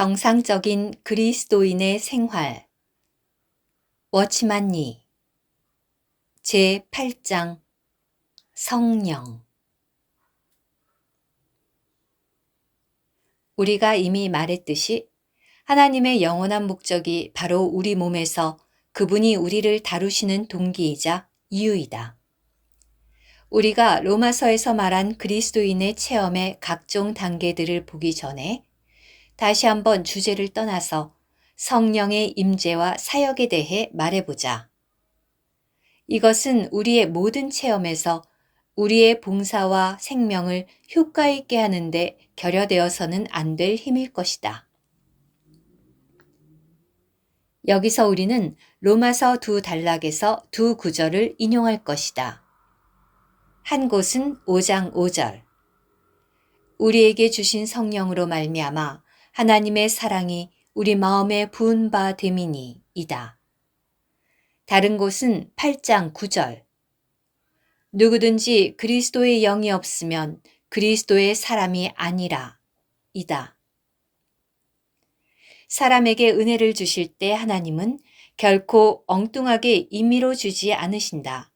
정상적인 그리스도인의 생활. 워치만니 제8장 성령. 우리가 이미 말했듯이 하나님의 영원한 목적이 바로 우리 몸에서 그분이 우리를 다루시는 동기이자 이유이다. 우리가 로마서에서 말한 그리스도인의 체험의 각종 단계들을 보기 전에 다시 한번 주제를 떠나서 성령의 임재와 사역에 대해 말해보자. 이것은 우리의 모든 체험에서 우리의 봉사와 생명을 효과 있게 하는데 결여되어서는 안 될 힘일 것이다. 여기서 우리는 로마서 두 단락에서 두 구절을 인용할 것이다. 한 곳은 5장 5절. 우리에게 주신 성령으로 말미암아 하나님의 사랑이 우리 마음에 부은 바 됨이니 이다. 다른 곳은 8장 9절. 누구든지 그리스도의 영이 없으면 그리스도의 사람이 아니라 이다. 사람에게 은혜를 주실 때 하나님은 결코 엉뚱하게 임의로 주지 않으신다.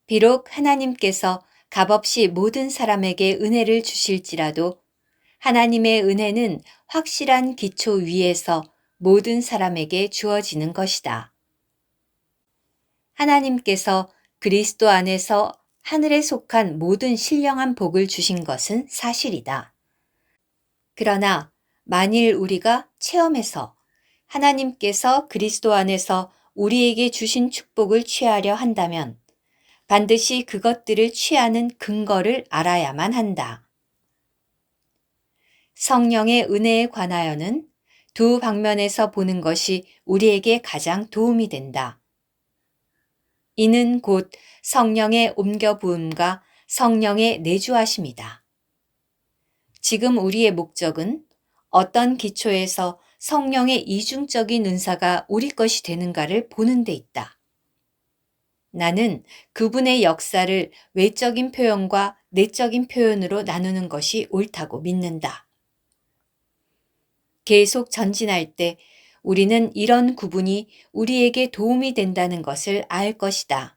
비록 하나님께서 값없이 모든 사람에게 은혜를 주실지라도 하나님의 은혜는 확실한 기초 위에서 모든 사람에게 주어지는 것이다. 하나님께서 그리스도 안에서 하늘에 속한 모든 신령한 복을 주신 것은 사실이다. 그러나 만일 우리가 체험해서 하나님께서 그리스도 안에서 우리에게 주신 축복을 취하려 한다면 반드시 그것들을 취하는 근거를 알아야만 한다. 성령의 은혜에 관하여는 두 방면에서 보는 것이 우리에게 가장 도움이 된다. 이는 곧 성령의 옮겨부음과 성령의 내주하심이다. 지금 우리의 목적은 어떤 기초에서 성령의 이중적인 은사가 우리 것이 되는가를 보는 데 있다. 나는 그분의 역사를 외적인 표현과 내적인 표현으로 나누는 것이 옳다고 믿는다. 계속 전진할 때 우리는 이런 구분이 우리에게 도움이 된다는 것을 알 것이다.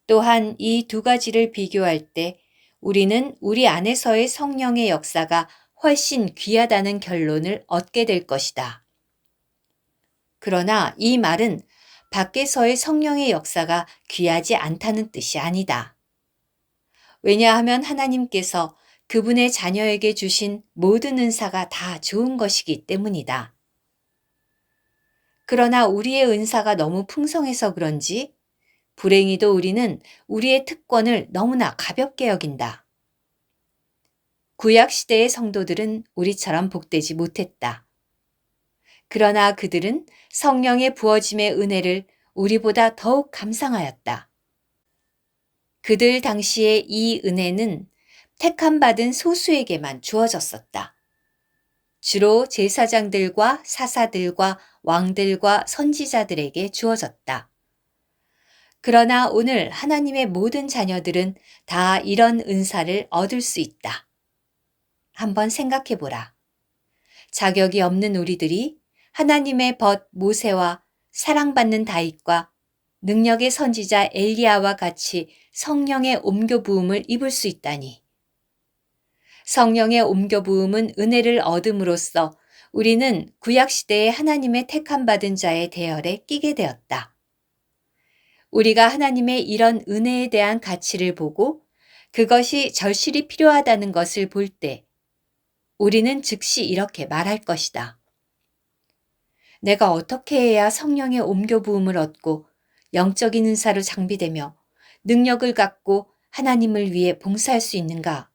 또한 이 두 가지를 비교할 때 우리는 우리 안에서의 성령의 역사가 훨씬 귀하다는 결론을 얻게 될 것이다. 그러나 이 말은 밖에서의 성령의 역사가 귀하지 않다는 뜻이 아니다. 왜냐하면 하나님께서 그분의 자녀에게 주신 모든 은사가 다 좋은 것이기 때문이다. 그러나 우리의 은사가 너무 풍성해서 그런지 불행히도 우리는 우리의 특권을 너무나 가볍게 여긴다. 구약시대의 성도들은 우리처럼 복되지 못했다. 그러나 그들은 성령의 부어짐의 은혜를 우리보다 더욱 감상하였다. 그들 당시의 이 은혜는 택함받은 소수에게만 주어졌었다. 주로 제사장들과 사사들과 왕들과 선지자들에게 주어졌다. 그러나 오늘 하나님의 모든 자녀들은 다 이런 은사를 얻을 수 있다. 한번 생각해 보라. 자격이 없는 우리들이 하나님의 벗 모세와 사랑받는 다윗과 능력의 선지자 엘리야와 같이 성령의 옮겨부음을 입을 수 있다니. 성령의 옮겨부음은 은혜를 얻음으로써 우리는 구약시대의 하나님의 택함받은 자의 대열에 끼게 되었다. 우리가 하나님의 이런 은혜에 대한 가치를 보고 그것이 절실히 필요하다는 것을 볼 때 우리는 즉시 이렇게 말할 것이다. 내가 어떻게 해야 성령의 옮겨부음을 얻고 영적인 은사로 장비되며 능력을 갖고 하나님을 위해 봉사할 수 있는가?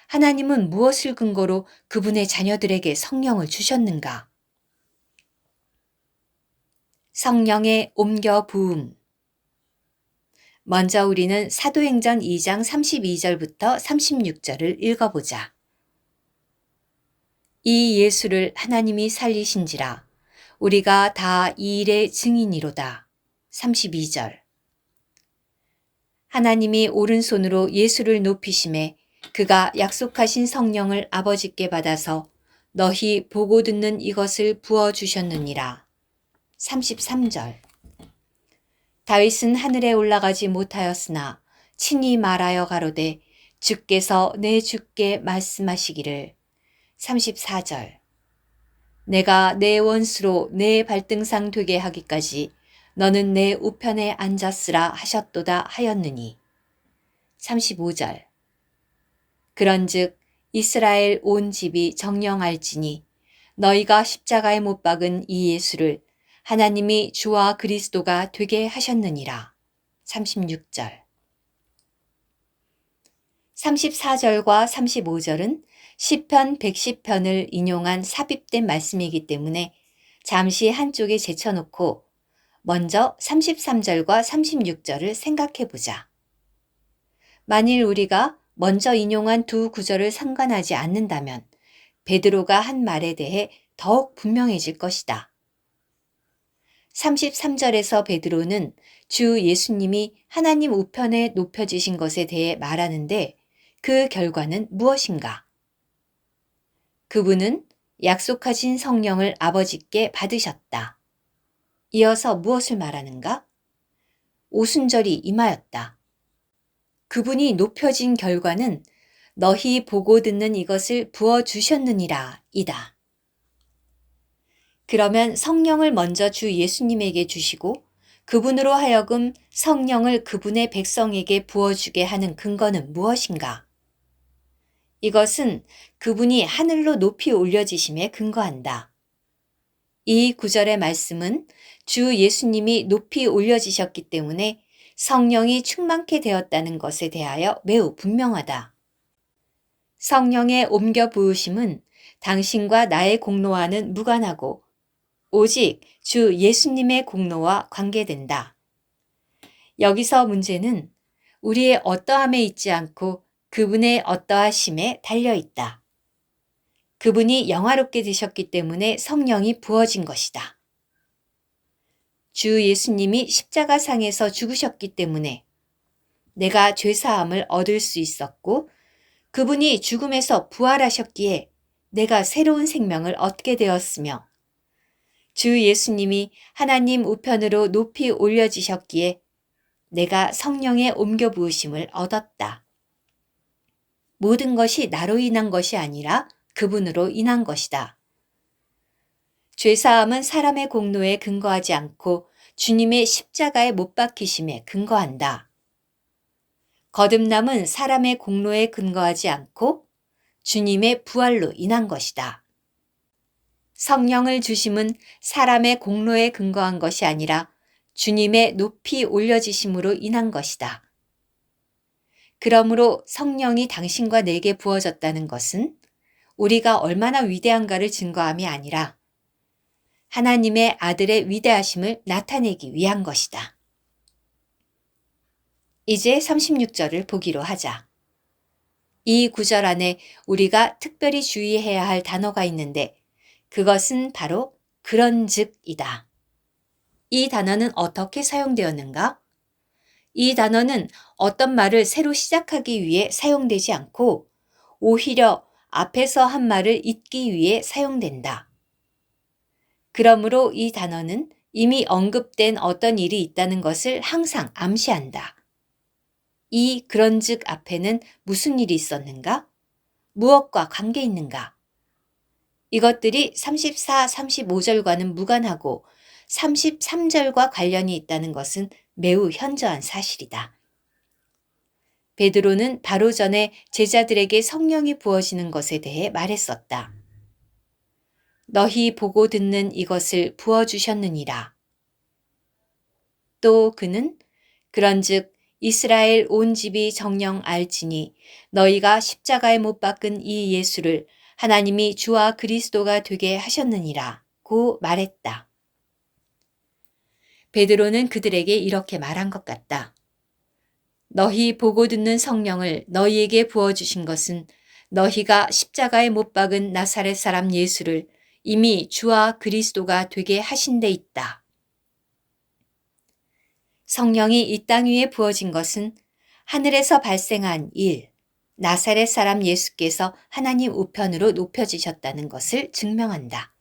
하나님은 무엇을 근거로 그분의 자녀들에게 성령을 주셨는가? 성령의 옮겨부음. 먼저 우리는 사도행전 2장 32절부터 36절을 읽어보자. 이 예수를 하나님이 살리신지라 우리가 다 이 일의 증인이로다. 32절. 하나님이 오른손으로 예수를 높이심에 그가 약속하신 성령을 아버지께 받아서 너희 보고 듣는 이것을 부어주셨느니라. 33절. 다윗은 하늘에 올라가지 못하였으나 친히 말하여 가로되 주께서 내 주께 말씀하시기를. 34절. 내가 내 원수로 내 발등상 되게 하기까지 너는 내 우편에 앉았으라 하셨도다 하였느니. 35절. 그런즉 이스라엘 온 집이 정령할지니 너희가 십자가에 못 박은 이 예수를 하나님이 주와 그리스도가 되게 하셨느니라. 36절. 34절과 35절은 시편 110편을 인용한 삽입된 말씀이기 때문에 잠시 한쪽에 제쳐놓고 먼저 33절과 36절을 생각해 보자. 만일 우리가 먼저 인용한 두 구절을 상관하지 않는다면 베드로가 한 말에 대해 더욱 분명해질 것이다. 33절에서 베드로는 주 예수님이 하나님 우편에 높여지신 것에 대해 말하는데 그 결과는 무엇인가? 그분은 약속하신 성령을 아버지께 받으셨다. 이어서 무엇을 말하는가? 오순절이 임하였다. 그분이 높여진 결과는 너희 보고 듣는 이것을 부어주셨느니라 이다. 그러면 성령을 먼저 주 예수님에게 주시고 그분으로 하여금 성령을 그분의 백성에게 부어주게 하는 근거는 무엇인가? 이것은 그분이 하늘로 높이 올려지심에 근거한다. 이 구절의 말씀은 주 예수님이 높이 올려지셨기 때문에 성령이 충만케 되었다는 것에 대하여 매우 분명하다. 성령의 옮겨 부으심은 당신과 나의 공로와는 무관하고 오직 주 예수님의 공로와 관계된다. 여기서 문제는 우리의 어떠함에 있지 않고 그분의 어떠하심에 달려 있다. 그분이 영화롭게 되셨기 때문에 성령이 부어진 것이다. 주 예수님이 십자가상에서 죽으셨기 때문에 내가 죄사함을 얻을 수 있었고 그분이 죽음에서 부활하셨기에 내가 새로운 생명을 얻게 되었으며 주 예수님이 하나님 우편으로 높이 올려지셨기에 내가 성령의 옮겨 부으심을 얻었다. 모든 것이 나로 인한 것이 아니라 그분으로 인한 것이다. 죄사함은 사람의 공로에 근거하지 않고 주님의 십자가에 못 박히심에 근거한다. 거듭남은 사람의 공로에 근거하지 않고 주님의 부활로 인한 것이다. 성령을 주심은 사람의 공로에 근거한 것이 아니라 주님의 높이 올려지심으로 인한 것이다. 그러므로 성령이 당신과 내게 부어졌다는 것은 우리가 얼마나 위대한가를 증거함이 아니라 하나님의 아들의 위대하심을 나타내기 위한 것이다. 이제 36절을 보기로 하자. 이 구절 안에 우리가 특별히 주의해야 할 단어가 있는데 그것은 바로 그런즉이다. 이 단어는 어떻게 사용되었는가? 이 단어는 어떤 말을 새로 시작하기 위해 사용되지 않고 오히려 앞에서 한 말을 잇기 위해 사용된다. 그러므로 이 단어는 이미 언급된 어떤 일이 있다는 것을 항상 암시한다. 이 그런즉 앞에는 무슨 일이 있었는가? 무엇과 관계 있는가? 이것들이 34, 35절과는 무관하고 33절과 관련이 있다는 것은 매우 현저한 사실이다. 베드로는 바로 전에 제자들에게 성령이 부어지는 것에 대해 말했었다. 너희 보고 듣는 이것을 부어주셨느니라. 또 그는 그런즉 이스라엘 온 집이 정령 알지니 너희가 십자가에 못 박은 이 예수를 하나님이 주와 그리스도가 되게 하셨느니라 고 말했다. 베드로는 그들에게 이렇게 말한 것 같다. 너희 보고 듣는 성령을 너희에게 부어주신 것은 너희가 십자가에 못 박은 나사렛 사람 예수를 이미 주와 그리스도가 되게 하신 데 있다. 성령이 이 땅 위에 부어진 것은 하늘에서 발생한 일, 나사렛 사람 예수께서 하나님 우편으로 높여지셨다는 것을 증명한다.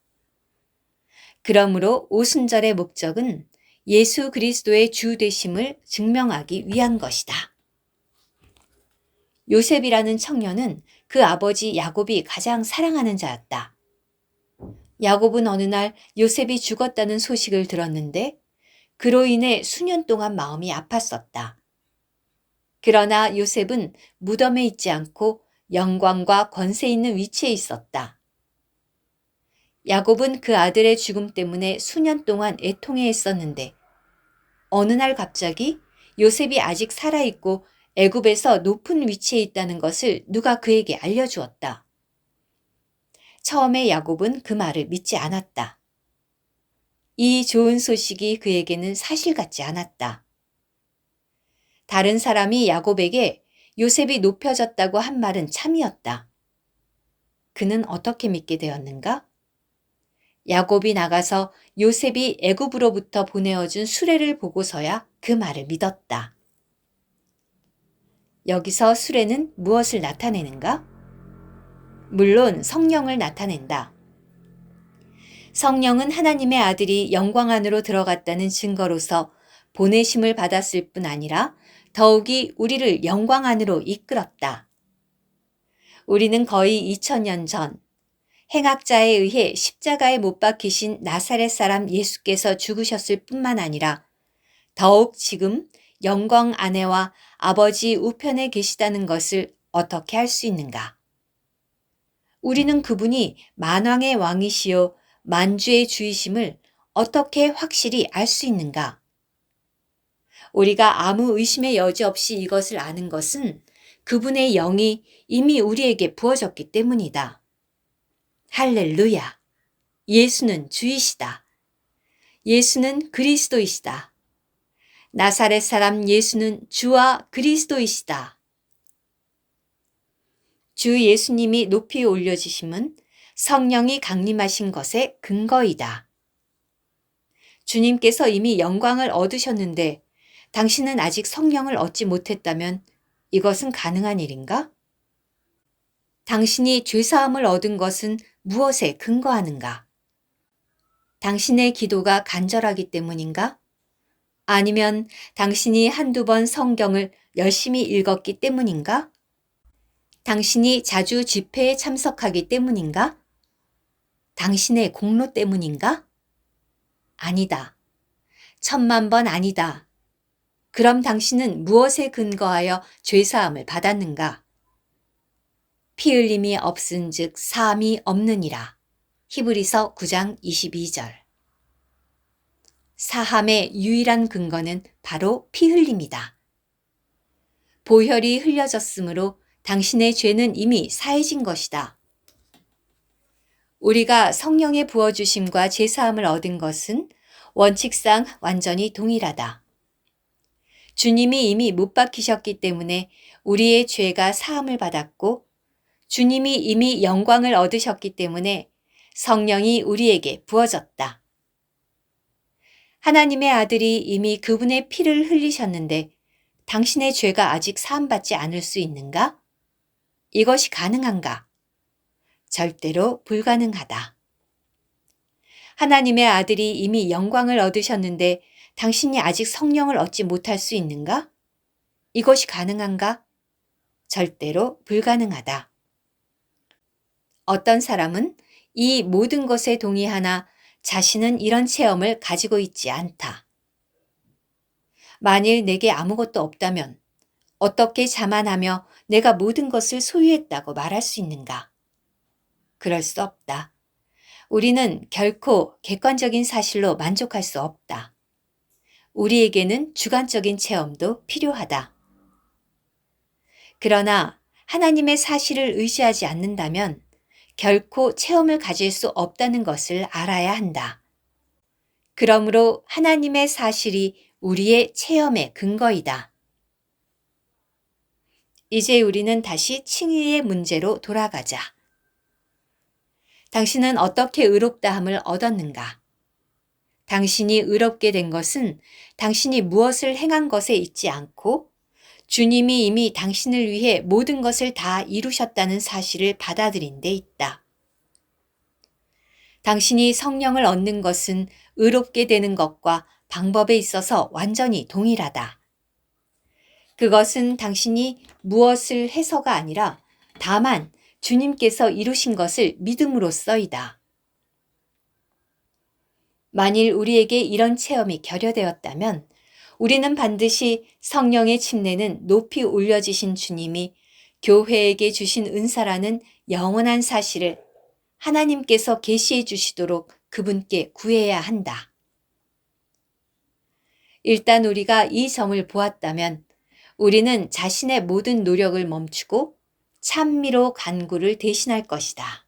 그러므로 오순절의 목적은 예수 그리스도의 주 되심을 증명하기 위한 것이다. 요셉이라는 청년은 그 아버지 야곱이 가장 사랑하는 자였다. 야곱은 어느 날 요셉이 죽었다는 소식을 들었는데 그로 인해 수년 동안 마음이 아팠었다. 그러나 요셉은 무덤에 있지 않고 영광과 권세 있는 위치에 있었다. 야곱은 그 아들의 죽음 때문에 수년 동안 애통해했었는데 어느 날 갑자기 요셉이 아직 살아있고 애굽에서 높은 위치에 있다는 것을 누가 그에게 알려주었다. 처음에 야곱은 그 말을 믿지 않았다. 이 좋은 소식이 그에게는 사실 같지 않았다. 다른 사람이 야곱에게 요셉이 높여졌다고 한 말은 참이었다. 그는 어떻게 믿게 되었는가? 야곱이 나가서 요셉이 애굽으로부터 보내어준 수레를 보고서야 그 말을 믿었다. 여기서 수레는 무엇을 나타내는가? 물론 성령을 나타낸다. 성령은 하나님의 아들이 영광 안으로 들어갔다는 증거로서 보내심을 받았을 뿐 아니라 더욱이 우리를 영광 안으로 이끌었다. 우리는 거의 2000년 전 행악자에 의해 십자가에 못 박히신 나사렛 사람 예수께서 죽으셨을 뿐만 아니라 더욱 지금 영광 안에와 아버지 우편에 계시다는 것을 어떻게 할 수 있는가? 우리는 그분이 만왕의 왕이시요 만주의 주이심을 어떻게 확실히 알 수 있는가? 우리가 아무 의심의 여지 없이 이것을 아는 것은 그분의 영이 이미 우리에게 부어졌기 때문이다. 할렐루야! 예수는 주이시다. 예수는 그리스도이시다. 나사렛 사람 예수는 주와 그리스도이시다. 주 예수님이 높이 올려지심은 성령이 강림하신 것의 근거이다. 주님께서 이미 영광을 얻으셨는데 당신은 아직 성령을 얻지 못했다면 이것은 가능한 일인가? 당신이 죄사함을 얻은 것은 무엇에 근거하는가? 당신의 기도가 간절하기 때문인가? 아니면 당신이 한두 번 성경을 열심히 읽었기 때문인가? 당신이 자주 집회에 참석하기 때문인가? 당신의 공로 때문인가? 아니다. 1000만 번 아니다. 그럼 당신은 무엇에 근거하여 죄사함을 받았는가? 피 흘림이 없은즉 사함이 없느니라. 히브리서 9장 22절. 사함의 유일한 근거는 바로 피 흘림이다. 보혈이 흘려졌으므로 당신의 죄는 이미 사해진 것이다. 우리가 성령의 부어주심과 제사함을 얻은 것은 원칙상 완전히 동일하다. 주님이 이미 못 박히셨기 때문에 우리의 죄가 사함을 받았고 주님이 이미 영광을 얻으셨기 때문에 성령이 우리에게 부어졌다. 하나님의 아들이 이미 그분의 피를 흘리셨는데 당신의 죄가 아직 사함받지 않을 수 있는가? 이것이 가능한가? 절대로 불가능하다. 하나님의 아들이 이미 영광을 얻으셨는데 당신이 아직 성령을 얻지 못할 수 있는가? 이것이 가능한가? 절대로 불가능하다. 어떤 사람은 이 모든 것에 동의하나 자신은 이런 체험을 가지고 있지 않다. 만일 내게 아무것도 없다면 어떻게 자만하며 내가 모든 것을 소유했다고 말할 수 있는가? 그럴 수 없다. 우리는 결코 객관적인 사실로 만족할 수 없다. 우리에게는 주관적인 체험도 필요하다. 그러나 하나님의 사실을 의지하지 않는다면 결코 체험을 가질 수 없다는 것을 알아야 한다. 그러므로 하나님의 사실이 우리의 체험의 근거이다. 이제 우리는 다시 칭의의 문제로 돌아가자. 당신은 어떻게 의롭다함을 얻었는가? 당신이 의롭게 된 것은 당신이 무엇을 행한 것에 있지 않고 주님이 이미 당신을 위해 모든 것을 다 이루셨다는 사실을 받아들인 데 있다. 당신이 성령을 얻는 것은 의롭게 되는 것과 방법에 있어서 완전히 동일하다. 그것은 당신이 무엇을 해서가 아니라 다만 주님께서 이루신 것을 믿음으로써이다. 만일 우리에게 이런 체험이 결여되었다면 우리는 반드시 성령의 침례는 높이 올려지신 주님이 교회에게 주신 은사라는 영원한 사실을 하나님께서 계시해 주시도록 그분께 구해야 한다. 일단 우리가 이 점을 보았다면 우리는 자신의 모든 노력을 멈추고 찬미로 간구를 대신할 것이다.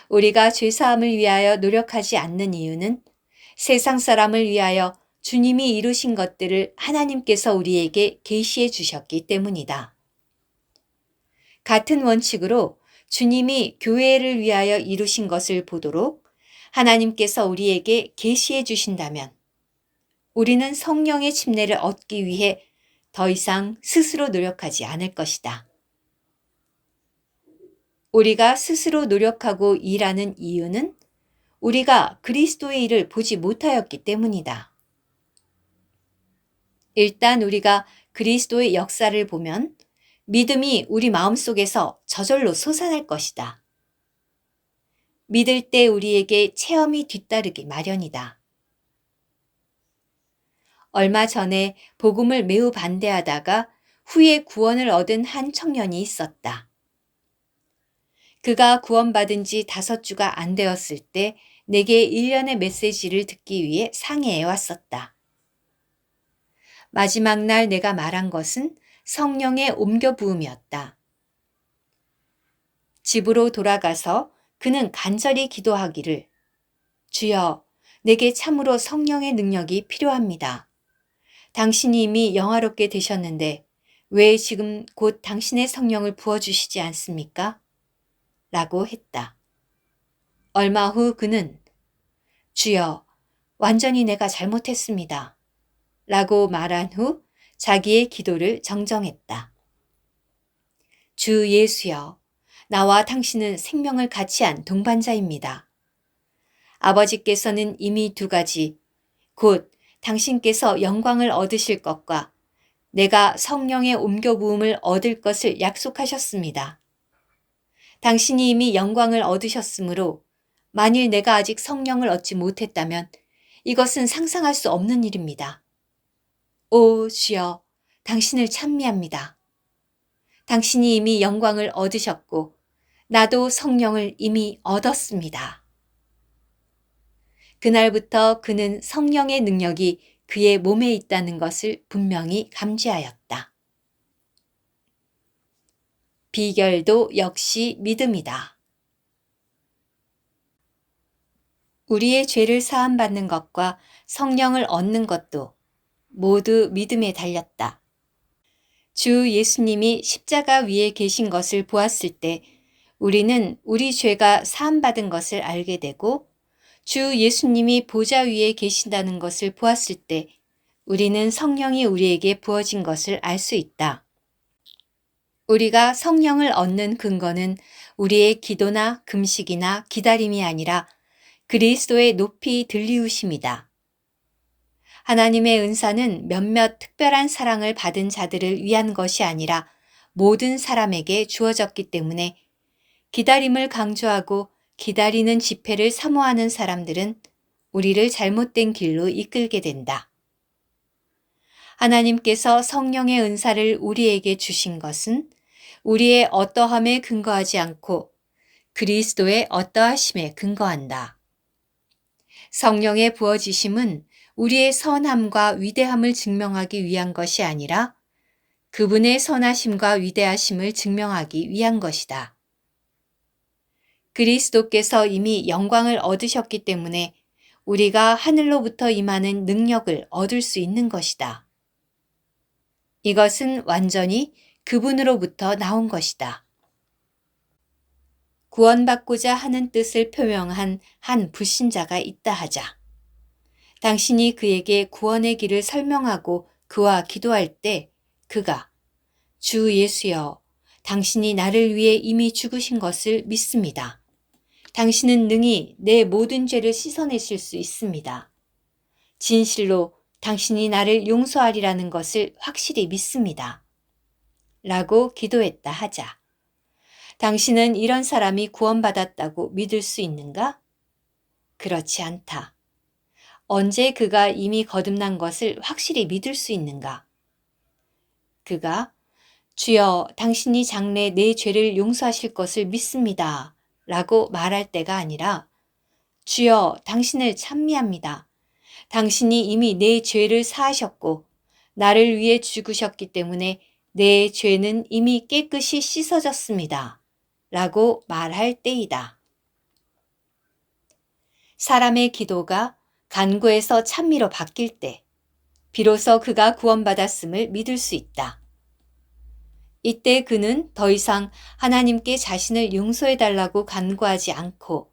우리가 죄사함을 위하여 노력하지 않는 이유는 세상 사람을 위하여 주님이 이루신 것들을 하나님께서 우리에게 계시해 주셨기 때문이다. 같은 원칙으로 주님이 교회를 위하여 이루신 것을 보도록 하나님께서 우리에게 계시해 주신다면 우리는 성령의 침례를 얻기 위해 더 이상 스스로 노력하지 않을 것이다. 우리가 스스로 노력하고 일하는 이유는 우리가 그리스도의 일을 보지 못하였기 때문이다. 일단 우리가 그리스도의 역사를 보면 믿음이 우리 마음속에서 저절로 솟아날 것이다. 믿을 때 우리에게 체험이 뒤따르기 마련이다. 얼마 전에 복음을 매우 반대하다가 후에 구원을 얻은 한 청년이 있었다. 그가 구원받은 지 5주가 안 되었을 때 내게 일련의 메시지를 듣기 위해 상해해 왔었다. 마지막 날 내가 말한 것은 성령의 옮겨 부음이었다. 집으로 돌아가서 그는 간절히 기도하기를 주여, 내게 참으로 성령의 능력이 필요합니다. 당신이 이미 영화롭게 되셨는데 왜 지금 곧 당신의 성령을 부어주시지 않습니까? 라고 했다. 얼마 후 그는 주여, 완전히 내가 잘못했습니다. 라고 말한 후 자기의 기도를 정정했다. 주 예수여, 나와 당신은 생명을 같이 한 동반자입니다. 아버지께서는 이미 2가지, 곧 당신께서 영광을 얻으실 것과 내가 성령의 옮겨부음을 얻을 것을 약속하셨습니다. 당신이 이미 영광을 얻으셨으므로 만일 내가 아직 성령을 얻지 못했다면 이것은 상상할 수 없는 일입니다. 오 주여, 당신을 찬미합니다. 당신이 이미 영광을 얻으셨고 나도 성령을 이미 얻었습니다. 그날부터 그는 성령의 능력이 그의 몸에 있다는 것을 분명히 감지하였다. 비결도 역시 믿음이다. 우리의 죄를 사함받는 것과 성령을 얻는 것도 모두 믿음에 달렸다. 주 예수님이 십자가 위에 계신 것을 보았을 때 우리는 우리 죄가 사함받은 것을 알게 되고 주 예수님이 보좌 위에 계신다는 것을 보았을 때 우리는 성령이 우리에게 부어진 것을 알 수 있다. 우리가 성령을 얻는 근거는 우리의 기도나 금식이나 기다림이 아니라 그리스도의 높이 들리우심이다. 하나님의 은사는 몇몇 특별한 사랑을 받은 자들을 위한 것이 아니라 모든 사람에게 주어졌기 때문에 기다림을 강조하고 기다리는 집회를 사모하는 사람들은 우리를 잘못된 길로 이끌게 된다. 하나님께서 성령의 은사를 우리에게 주신 것은 우리의 어떠함에 근거하지 않고 그리스도의 어떠하심에 근거한다. 성령의 부어지심은 우리의 선함과 위대함을 증명하기 위한 것이 아니라 그분의 선하심과 위대하심을 증명하기 위한 것이다. 그리스도께서 이미 영광을 얻으셨기 때문에 우리가 하늘로부터 임하는 능력을 얻을 수 있는 것이다. 이것은 완전히 그분으로부터 나온 것이다. 구원받고자 하는 뜻을 표명한 한 불신자가 있다 하자. 당신이 그에게 구원의 길을 설명하고 그와 기도할 때 그가 주 예수여, 당신이 나를 위해 이미 죽으신 것을 믿습니다. 당신은 능히 내 모든 죄를 씻어내실 수 있습니다. 진실로 당신이 나를 용서하리라는 것을 확실히 믿습니다. 라고 기도했다 하자. 당신은 이런 사람이 구원받았다고 믿을 수 있는가? 그렇지 않다. 언제 그가 이미 거듭난 것을 확실히 믿을 수 있는가? 그가 주여, 당신이 장래 내 죄를 용서하실 것을 믿습니다. 라고 말할 때가 아니라 주여, 당신을 찬미합니다. 당신이 이미 내 죄를 사하셨고 나를 위해 죽으셨기 때문에 내 죄는 이미 깨끗이 씻어졌습니다. 라고 말할 때이다. 사람의 기도가 간구에서 찬미로 바뀔 때 비로소 그가 구원받았음을 믿을 수 있다. 이때 그는 더 이상 하나님께 자신을 용서해달라고 간구하지 않고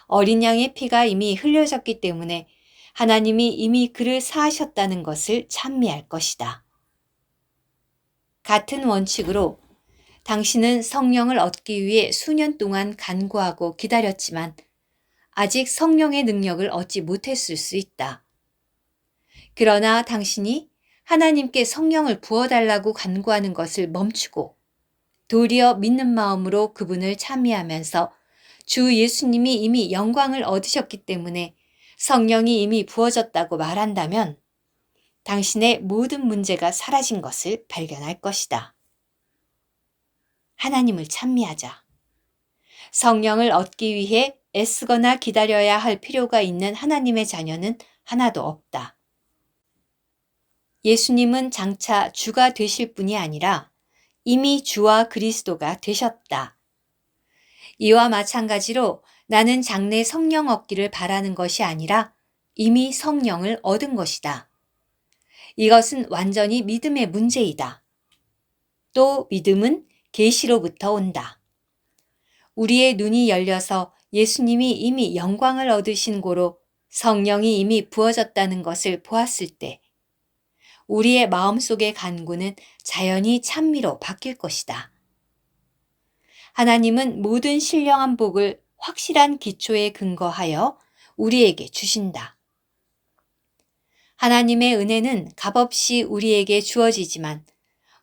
어린 양의 피가 이미 흘려졌기 때문에 하나님이 이미 그를 사하셨다는 것을 찬미할 것이다. 같은 원칙으로 당신은 성령을 얻기 위해 수년 동안 간구하고 기다렸지만 아직 성령의 능력을 얻지 못했을 수 있다. 그러나 당신이 하나님께 성령을 부어달라고 간구하는 것을 멈추고 도리어 믿는 마음으로 그분을 찬미하면서 주 예수님이 이미 영광을 얻으셨기 때문에 성령이 이미 부어졌다고 말한다면 당신의 모든 문제가 사라진 것을 발견할 것이다. 하나님을 찬미하자. 성령을 얻기 위해 애쓰거나 기다려야 할 필요가 있는 하나님의 자녀는 하나도 없다. 예수님은 장차 주가 되실 뿐이 아니라 이미 주와 그리스도가 되셨다. 이와 마찬가지로 나는 장래 성령 얻기를 바라는 것이 아니라 이미 성령을 얻은 것이다. 이것은 완전히 믿음의 문제이다. 또 믿음은 계시로부터 온다. 우리의 눈이 열려서 예수님이 이미 영광을 얻으신 고로 성령이 이미 부어졌다는 것을 보았을 때 우리의 마음속의 간구는 자연히 찬미로 바뀔 것이다. 하나님은 모든 신령한 복을 확실한 기초에 근거하여 우리에게 주신다. 하나님의 은혜는 값없이 우리에게 주어지지만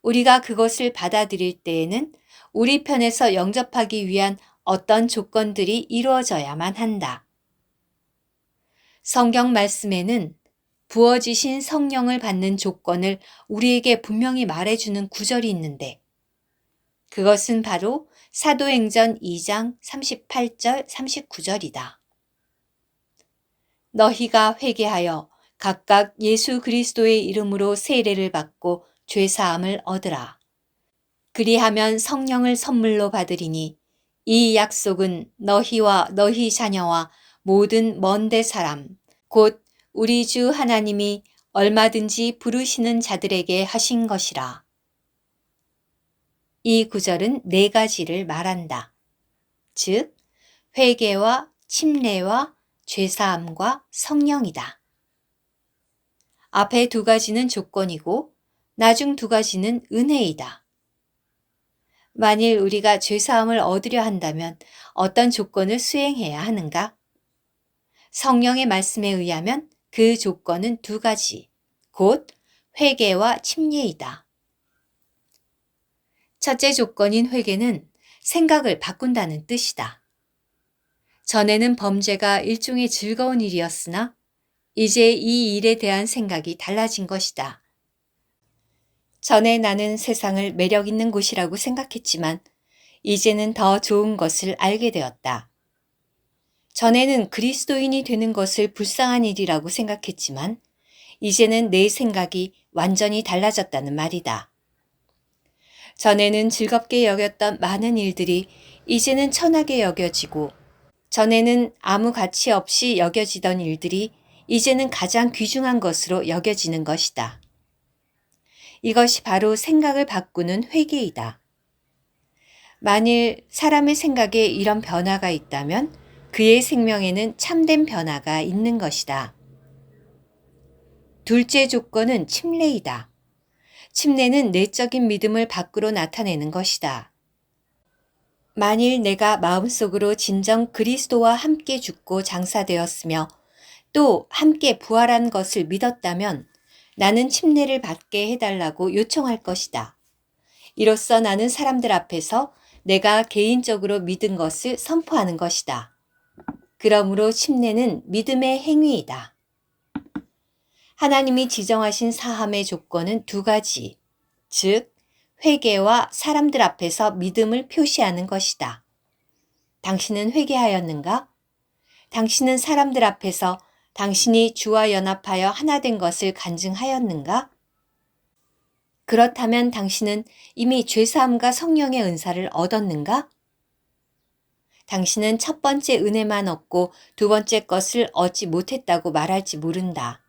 우리가 그것을 받아들일 때에는 우리 편에서 영접하기 위한 어떤 조건들이 이루어져야만 한다. 성경 말씀에는 부어지신 성령을 받는 조건을 우리에게 분명히 말해주는 구절이 있는데 그것은 바로 사도행전 2장 38절 39절이다. 너희가 회개하여 각각 예수 그리스도의 이름으로 세례를 받고 죄사함을 얻으라. 그리하면 성령을 선물로 받으리니 이 약속은 너희와 너희 자녀와 모든 먼데 사람 곧 우리 주 하나님이 얼마든지 부르시는 자들에게 하신 것이라. 이 구절은 네 가지를 말한다. 즉, 회개와 침례와 죄사함과 성령이다. 앞에 두 가지는 조건이고 나중 두 가지는 은혜이다. 만일 우리가 죄사함을 얻으려 한다면 어떤 조건을 수행해야 하는가? 성령의 말씀에 의하면 그 조건은 두 가지, 곧 회개와 침례이다. 첫째 조건인 회개는 생각을 바꾼다는 뜻이다. 전에는 범죄가 일종의 즐거운 일이었으나 이제 이 일에 대한 생각이 달라진 것이다. 전에 나는 세상을 매력 있는 곳이라고 생각했지만 이제는 더 좋은 것을 알게 되었다. 전에는 그리스도인이 되는 것을 불쌍한 일이라고 생각했지만 이제는 내 생각이 완전히 달라졌다는 말이다. 전에는 즐겁게 여겼던 많은 일들이 이제는 천하게 여겨지고 전에는 아무 가치 없이 여겨지던 일들이 이제는 가장 귀중한 것으로 여겨지는 것이다. 이것이 바로 생각을 바꾸는 회개이다. 만일 사람의 생각에 이런 변화가 있다면 그의 생명에는 참된 변화가 있는 것이다. 둘째 조건은 침례이다. 침례는 내적인 믿음을 밖으로 나타내는 것이다. 만일 내가 마음속으로 진정 그리스도와 함께 죽고 장사되었으며 또 함께 부활한 것을 믿었다면 나는 침례를 받게 해달라고 요청할 것이다. 이로써 나는 사람들 앞에서 내가 개인적으로 믿은 것을 선포하는 것이다. 그러므로 침례는 믿음의 행위이다. 하나님이 지정하신 사함의 조건은 두 가지, 즉 회개와 사람들 앞에서 믿음을 표시하는 것이다. 당신은 회개하였는가? 당신은 사람들 앞에서 당신이 주와 연합하여 하나 된 것을 간증하였는가? 그렇다면 당신은 이미 죄사함과 성령의 은사를 얻었는가? 당신은 첫 번째 은혜만 얻고 두 번째 것을 얻지 못했다고 말할지 모른다.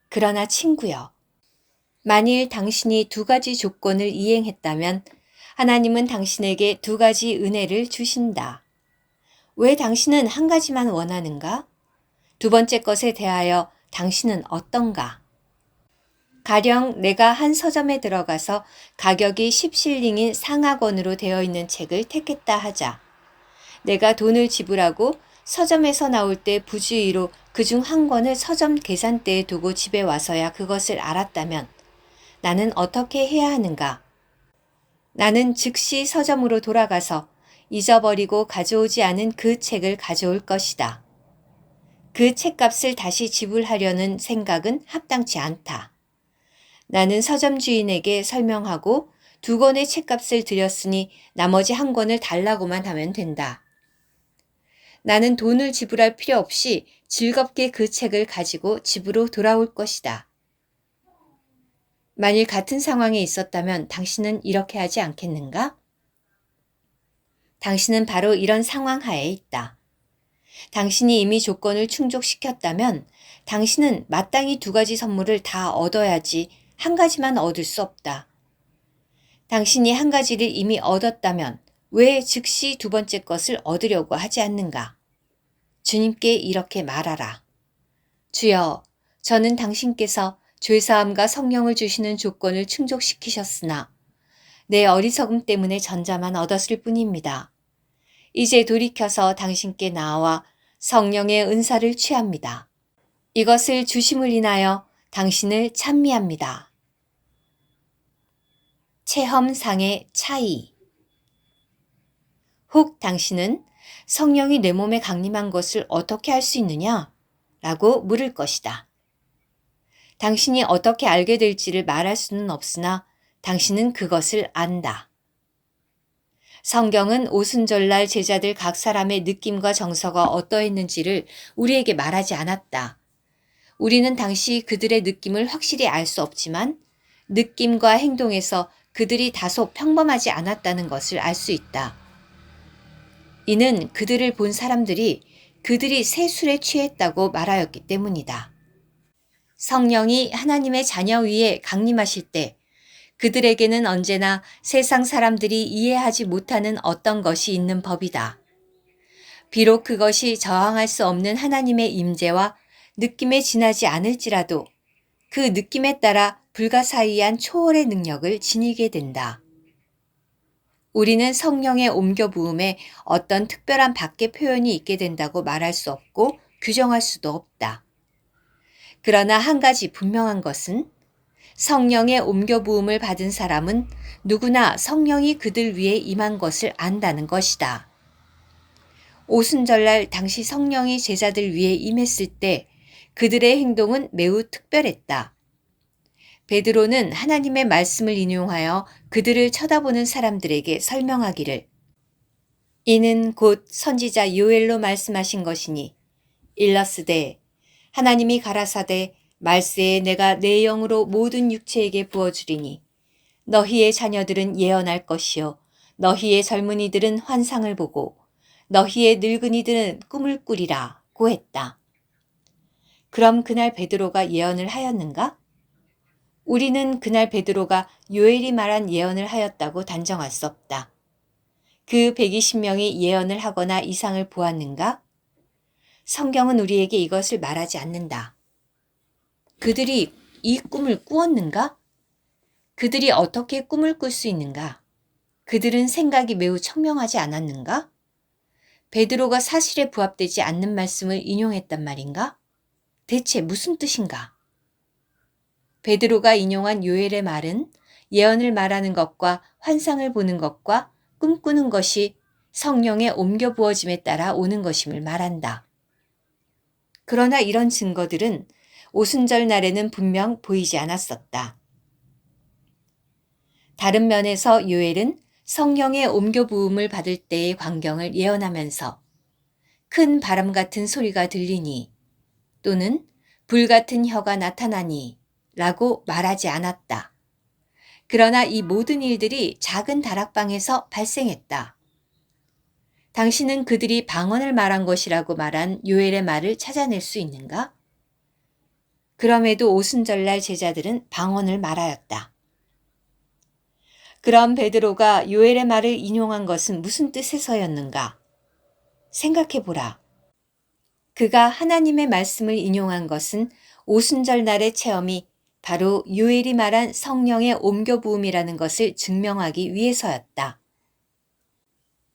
그러나 친구여, 만일 당신이 두 가지 조건을 이행했다면 하나님은 당신에게 두 가지 은혜를 주신다. 왜 당신은 한 가지만 원하는가? 두 번째 것에 대하여 당신은 어떤가? 가령 내가 한 서점에 들어가서 가격이 10실링인 상하권으로 되어 있는 책을 택했다 하자. 내가 돈을 지불하고 서점에서 나올 때 부주의로 그중 한 권을 서점 계산대에 두고 집에 와서야 그것을 알았다면 나는 어떻게 해야 하는가? 나는 즉시 서점으로 돌아가서 잊어버리고 가져오지 않은 그 책을 가져올 것이다. 그 책값을 다시 지불하려는 생각은 합당치 않다. 나는 서점 주인에게 설명하고 두 권의 책값을 드렸으니 나머지 한 권을 달라고만 하면 된다. 나는 돈을 지불할 필요 없이 즐겁게 그 책을 가지고 집으로 돌아올 것이다. 만일 같은 상황에 있었다면 당신은 이렇게 하지 않겠는가? 당신은 바로 이런 상황 하에 있다. 당신이 이미 조건을 충족시켰다면 당신은 마땅히 두 가지 선물을 다 얻어야지 한 가지만 얻을 수 없다. 당신이 한 가지를 이미 얻었다면 왜 즉시 두 번째 것을 얻으려고 하지 않는가? 주님께 이렇게 말하라. 주여, 저는 당신께서 죄사함과 성령을 주시는 조건을 충족시키셨으나 내 어리석음 때문에 전자만 얻었을 뿐입니다. 이제 돌이켜서 당신께 나와 성령의 은사를 취합니다. 이것을 주심을 인하여 당신을 찬미합니다. 체험상의 차이. 혹 당신은 성령이 내 몸에 강림한 것을 어떻게 알 수 있느냐? 라고 물을 것이다. 당신이 어떻게 알게 될지를 말할 수는 없으나 당신은 그것을 안다. 성경은 오순절날 제자들 각 사람의 느낌과 정서가 어떠했는지를 우리에게 말하지 않았다. 우리는 당시 그들의 느낌을 확실히 알 수 없지만 느낌과 행동에서 그들이 다소 평범하지 않았다는 것을 알 수 있다. 이는 그들을 본 사람들이 그들이 새 술에 취했다고 말하였기 때문이다. 성령이 하나님의 자녀 위에 강림하실 때 그들에게는 언제나 세상 사람들이 이해하지 못하는 어떤 것이 있는 법이다. 비록 그것이 저항할 수 없는 하나님의 임재와 느낌에 지나지 않을지라도 그 느낌에 따라 불가사의한 초월의 능력을 지니게 된다. 우리는 성령의 옮겨 부음에 어떤 특별한 밖의 표현이 있게 된다고 말할 수 없고 규정할 수도 없다. 그러나 한 가지 분명한 것은 성령의 옮겨 부음을 받은 사람은 누구나 성령이 그들 위에 임한 것을 안다는 것이다. 오순절날 당시 성령이 제자들 위에 임했을 때 그들의 행동은 매우 특별했다. 베드로는 하나님의 말씀을 인용하여 그들을 쳐다보는 사람들에게 설명하기를 이는 곧 선지자 요엘로 말씀하신 것이니 일러스되 하나님이 가라사대 말세에 내가 내 영으로 모든 육체에게 부어주리니 너희의 자녀들은 예언할 것이요 너희의 젊은이들은 환상을 보고 너희의 늙은이들은 꿈을 꾸리라 고 했다. 그럼 그날 베드로가 예언을 하였는가? 우리는 그날 베드로가 요엘이 말한 예언을 하였다고 단정할 수 없다. 그 120명이 예언을 하거나 이상을 보았는가? 성경은 우리에게 이것을 말하지 않는다. 그들이 이 꿈을 꾸었는가? 그들이 어떻게 꿈을 꿀 수 있는가? 그들은 생각이 매우 청명하지 않았는가? 베드로가 사실에 부합되지 않는 말씀을 인용했단 말인가? 대체 무슨 뜻인가? 베드로가 인용한 요엘의 말은 예언을 말하는 것과 환상을 보는 것과 꿈꾸는 것이 성령의 옮겨 부어짐에 따라 오는 것임을 말한다. 그러나 이런 증거들은 오순절 날에는 분명 보이지 않았었다. 다른 면에서 요엘은 성령의 옮겨 부음을 받을 때의 광경을 예언하면서 큰 바람 같은 소리가 들리니 또는 불 같은 혀가 나타나니 라고 말하지 않았다. 그러나 이 모든 일들이 작은 다락방에서 발생했다. 당신은 그들이 방언을 말한 것이라고 말한 요엘의 말을 찾아낼 수 있는가? 그럼에도 오순절날 제자들은 방언을 말하였다. 그럼 베드로가 요엘의 말을 인용한 것은 무슨 뜻에서였는가? 생각해보라. 그가 하나님의 말씀을 인용한 것은 오순절 날의 체험이 바로 요엘이 말한 성령의 옮겨부음이라는 것을 증명하기 위해서였다.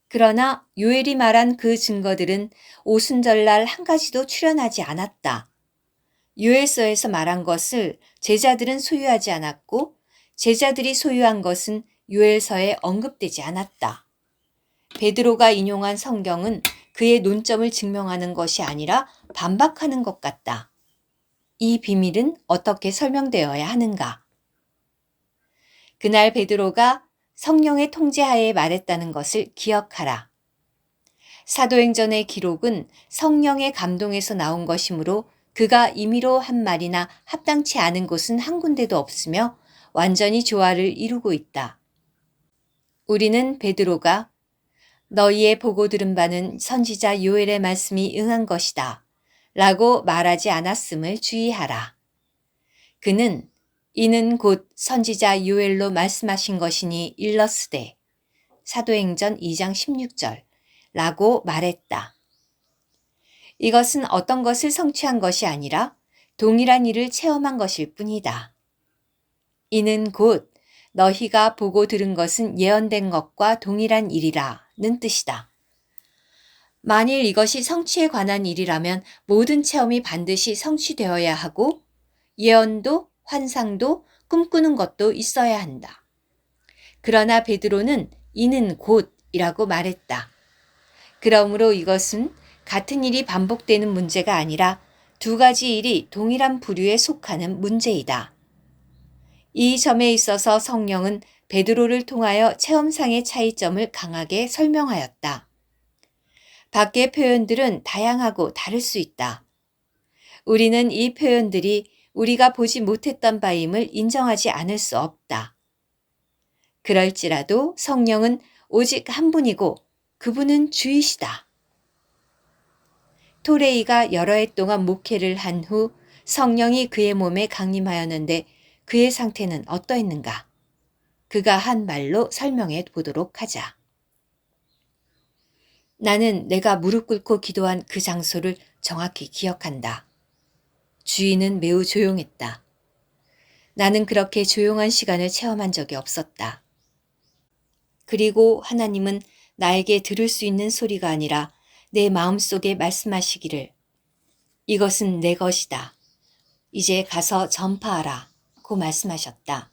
그러나 요엘이 말한 그 증거들은 오순절날 한 가지도 출현하지 않았다. 요엘서에서 말한 것을 제자들은 소유하지 않았고 제자들이 소유한 것은 요엘서에 언급되지 않았다. 베드로가 인용한 성경은 그의 논점을 증명하는 것이 아니라 반박하는 것 같다. 이 비밀은 어떻게 설명되어야 하는가? 그날 베드로가 성령의 통제하에 말했다는 것을 기억하라. 사도행전의 기록은 성령의 감동에서 나온 것이므로 그가 임의로 한 말이나 합당치 않은 곳은 한 군데도 없으며 완전히 조화를 이루고 있다. 우리는 베드로가 너희의 보고 들은 바는 선지자 요엘의 말씀이 응한 것이다 라고 말하지 않았음을 주의하라. 그는 이는 곧 선지자 요엘로 말씀하신 것이니 일러스되 사도행전 2장 16절 라고 말했다. 이것은 어떤 것을 성취한 것이 아니라 동일한 일을 체험한 것일 뿐이다. 이는 곧 너희가 보고 들은 것은 예언된 것과 동일한 일이라는 뜻이다. 만일 이것이 성취에 관한 일이라면 모든 체험이 반드시 성취되어야 하고 예언도 환상도 꿈꾸는 것도 있어야 한다. 그러나 베드로는 이는 곧이라고 말했다. 그러므로 이것은 같은 일이 반복되는 문제가 아니라 두 가지 일이 동일한 부류에 속하는 문제이다. 이 점에 있어서 성령은 베드로를 통하여 체험상의 차이점을 강하게 설명하였다. 밖의 표현들은 다양하고 다를 수 있다. 우리는 이 표현들이 우리가 보지 못했던 바임을 인정하지 않을 수 없다. 그럴지라도 성령은 오직 한 분이고 그분은 주이시다. 토레이가 여러 해 동안 목회를 한 후 성령이 그의 몸에 강림하였는데 그의 상태는 어떠했는가? 그가 한 말로 설명해 보도록 하자. 나는 내가 무릎 꿇고 기도한 그 장소를 정확히 기억한다. 주인은 매우 조용했다. 나는 그렇게 조용한 시간을 체험한 적이 없었다. 그리고 하나님은 나에게 들을 수 있는 소리가 아니라 내 마음속에 말씀하시기를 이것은 내 것이다. 이제 가서 전파하라 고 말씀하셨다.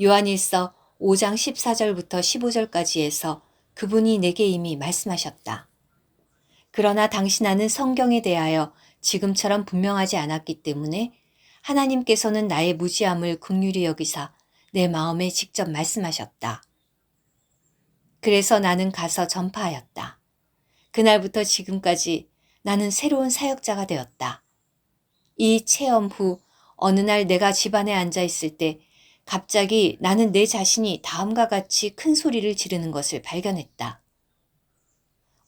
요한일서 5장 14절부터 15절까지 해서 그분이 내게 이미 말씀하셨다. 그러나 당신아는 성경에 대하여 지금처럼 분명하지 않았기 때문에 하나님께서는 나의 무지함을 긍휼히 여기사 내 마음에 직접 말씀하셨다. 그래서 나는 가서 전파하였다. 그날부터 지금까지 나는 새로운 사역자가 되었다. 이 체험 후 어느 날 내가 집안에 앉아 있을 때 갑자기 나는 내 자신이 다음과 같이 큰 소리를 지르는 것을 발견했다.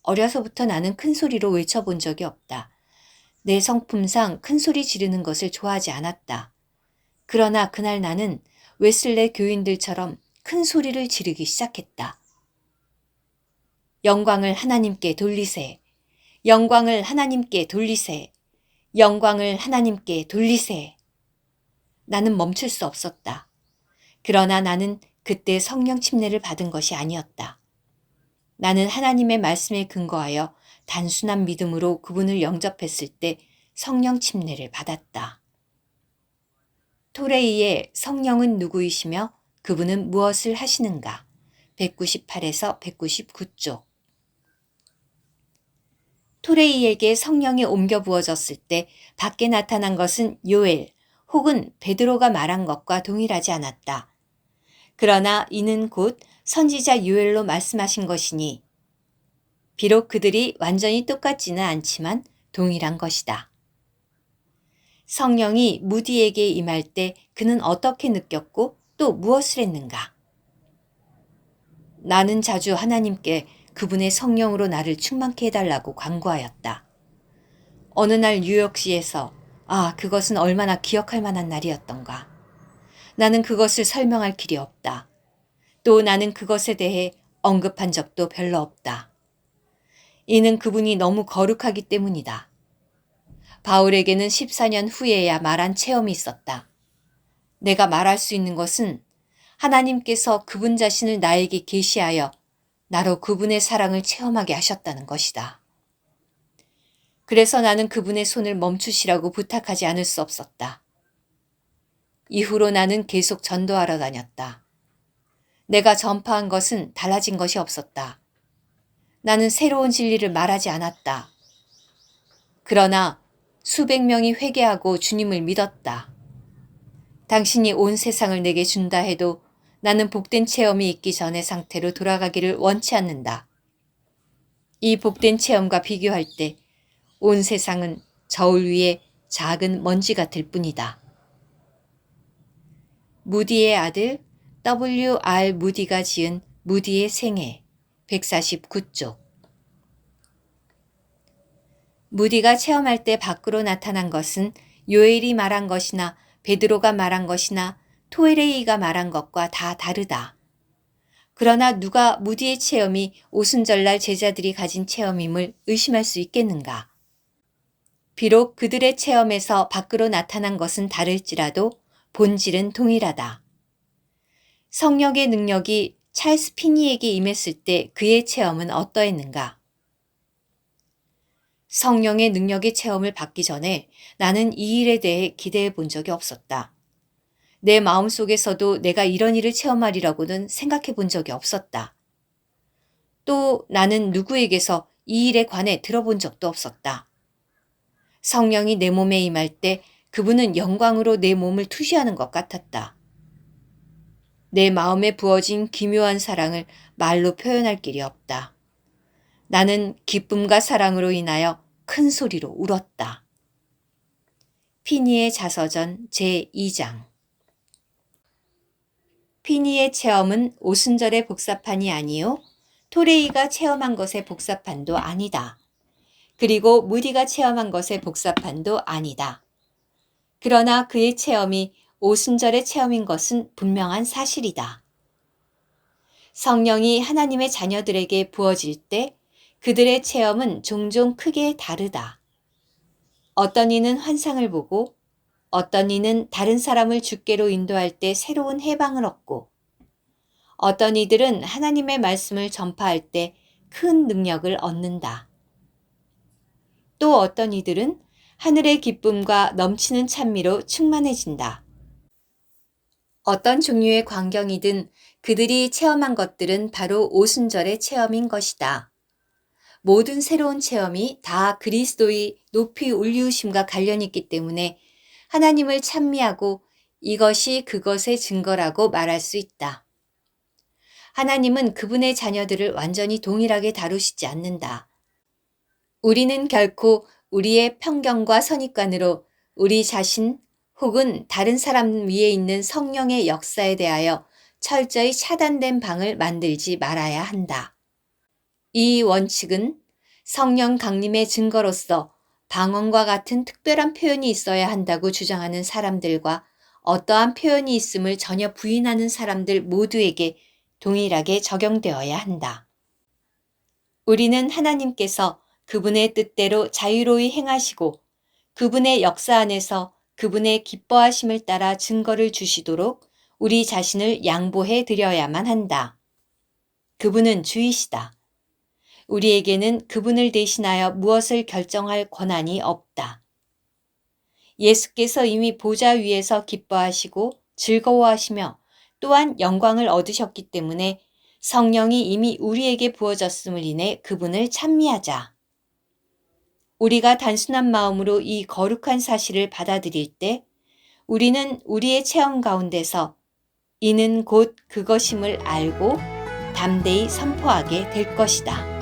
어려서부터 나는 큰 소리로 외쳐본 적이 없다. 내 성품상 큰 소리 지르는 것을 좋아하지 않았다. 그러나 그날 나는 웨슬레 교인들처럼 큰 소리를 지르기 시작했다. 영광을 하나님께 돌리세. 영광을 하나님께 돌리세. 영광을 하나님께 돌리세. 나는 멈출 수 없었다. 그러나 나는 그때 성령 침례를 받은 것이 아니었다. 나는 하나님의 말씀에 근거하여 단순한 믿음으로 그분을 영접했을 때 성령 침례를 받았다. 토레이의 성령은 누구이시며 그분은 무엇을 하시는가? 198에서 199쪽. 토레이에게 성령이 옮겨 부어졌을 때 밖에 나타난 것은 요엘 혹은 베드로가 말한 것과 동일하지 않았다. 그러나 이는 곧 선지자 요엘로 말씀하신 것이니 비록 그들이 완전히 똑같지는 않지만 동일한 것이다. 성령이 무디에게 임할 때 그는 어떻게 느꼈고 또 무엇을 했는가? 나는 자주 하나님께 그분의 성령으로 나를 충만케 해달라고 간구하였다. 어느 날 뉴욕시에서 그것은 얼마나 기억할 만한 날이었던가. 나는 그것을 설명할 길이 없다. 또 나는 그것에 대해 언급한 적도 별로 없다. 이는 그분이 너무 거룩하기 때문이다. 바울에게는 14년 후에야 말한 체험이 있었다. 내가 말할 수 있는 것은 하나님께서 그분 자신을 나에게 계시하여 나로 그분의 사랑을 체험하게 하셨다는 것이다. 그래서 나는 그분의 손을 멈추시라고 부탁하지 않을 수 없었다. 이후로 나는 계속 전도하러 다녔다. 내가 전파한 것은 달라진 것이 없었다. 나는 새로운 진리를 말하지 않았다. 그러나 수백 명이 회개하고 주님을 믿었다. 당신이 온 세상을 내게 준다 해도 나는 복된 체험이 있기 전의 상태로 돌아가기를 원치 않는다. 이 복된 체험과 비교할 때 온 세상은 저울 위에 작은 먼지 같을 뿐이다. 무디의 아들 W.R. 무디가 지은 무디의 생애 149쪽. 무디가 체험할 때 밖으로 나타난 것은 요엘이 말한 것이나 베드로가 말한 것이나 토레이가 말한 것과 다 다르다. 그러나 누가 무디의 체험이 오순절날 제자들이 가진 체험임을 의심할 수 있겠는가? 비록 그들의 체험에서 밖으로 나타난 것은 다를지라도 본질은 동일하다. 성령의 능력이 찰스 피니에게 임했을 때 그의 체험은 어떠했는가? 성령의 능력의 체험을 받기 전에 나는 이 일에 대해 기대해 본 적이 없었다. 내 마음속에서도 내가 이런 일을 체험하리라고는 생각해 본 적이 없었다. 또 나는 누구에게서 이 일에 관해 들어본 적도 없었다. 성령이 내 몸에 임할 때 그분은 영광으로 내 몸을 투시하는 것 같았다. 내 마음에 부어진 기묘한 사랑을 말로 표현할 길이 없다. 나는 기쁨과 사랑으로 인하여 큰 소리로 울었다. 피니의 자서전 제2장. 피니의 체험은 오순절의 복사판이 아니요 토레이가 체험한 것의 복사판도 아니다. 그리고 무디가 체험한 것의 복사판도 아니다. 그러나 그의 체험이 오순절의 체험인 것은 분명한 사실이다. 성령이 하나님의 자녀들에게 부어질 때 그들의 체험은 종종 크게 다르다. 어떤 이는 환상을 보고 어떤 이는 다른 사람을 주께로 인도할 때 새로운 해방을 얻고 어떤 이들은 하나님의 말씀을 전파할 때 큰 능력을 얻는다. 또 어떤 이들은 하늘의 기쁨과 넘치는 찬미로 충만해진다. 어떤 종류의 광경이든 그들이 체험한 것들은 바로 오순절의 체험인 것이다. 모든 새로운 체험이 다 그리스도의 높이 올리우심과 관련이 있기 때문에 하나님을 찬미하고 이것이 그것의 증거라고 말할 수 있다. 하나님은 그분의 자녀들을 완전히 동일하게 다루시지 않는다. 우리는 결코 우리의 편견과 선입관으로 우리 자신 혹은 다른 사람 위에 있는 성령의 역사에 대하여 철저히 차단된 방을 만들지 말아야 한다. 이 원칙은 성령 강림의 증거로서 방언과 같은 특별한 표현이 있어야 한다고 주장하는 사람들과 어떠한 표현이 있음을 전혀 부인하는 사람들 모두에게 동일하게 적용되어야 한다. 우리는 하나님께서 그분의 뜻대로 자유로이 행하시고 그분의 역사 안에서 그분의 기뻐하심을 따라 증거를 주시도록 우리 자신을 양보해 드려야만 한다. 그분은 주이시다. 우리에게는 그분을 대신하여 무엇을 결정할 권한이 없다. 예수께서 이미 보좌 위에서 기뻐하시고 즐거워하시며 또한 영광을 얻으셨기 때문에 성령이 이미 우리에게 부어졌음을 인해 그분을 찬미하자. 우리가 단순한 마음으로 이 거룩한 사실을 받아들일 때 우리는 우리의 체험 가운데서 이는 곧 그것임을 알고 담대히 선포하게 될 것이다.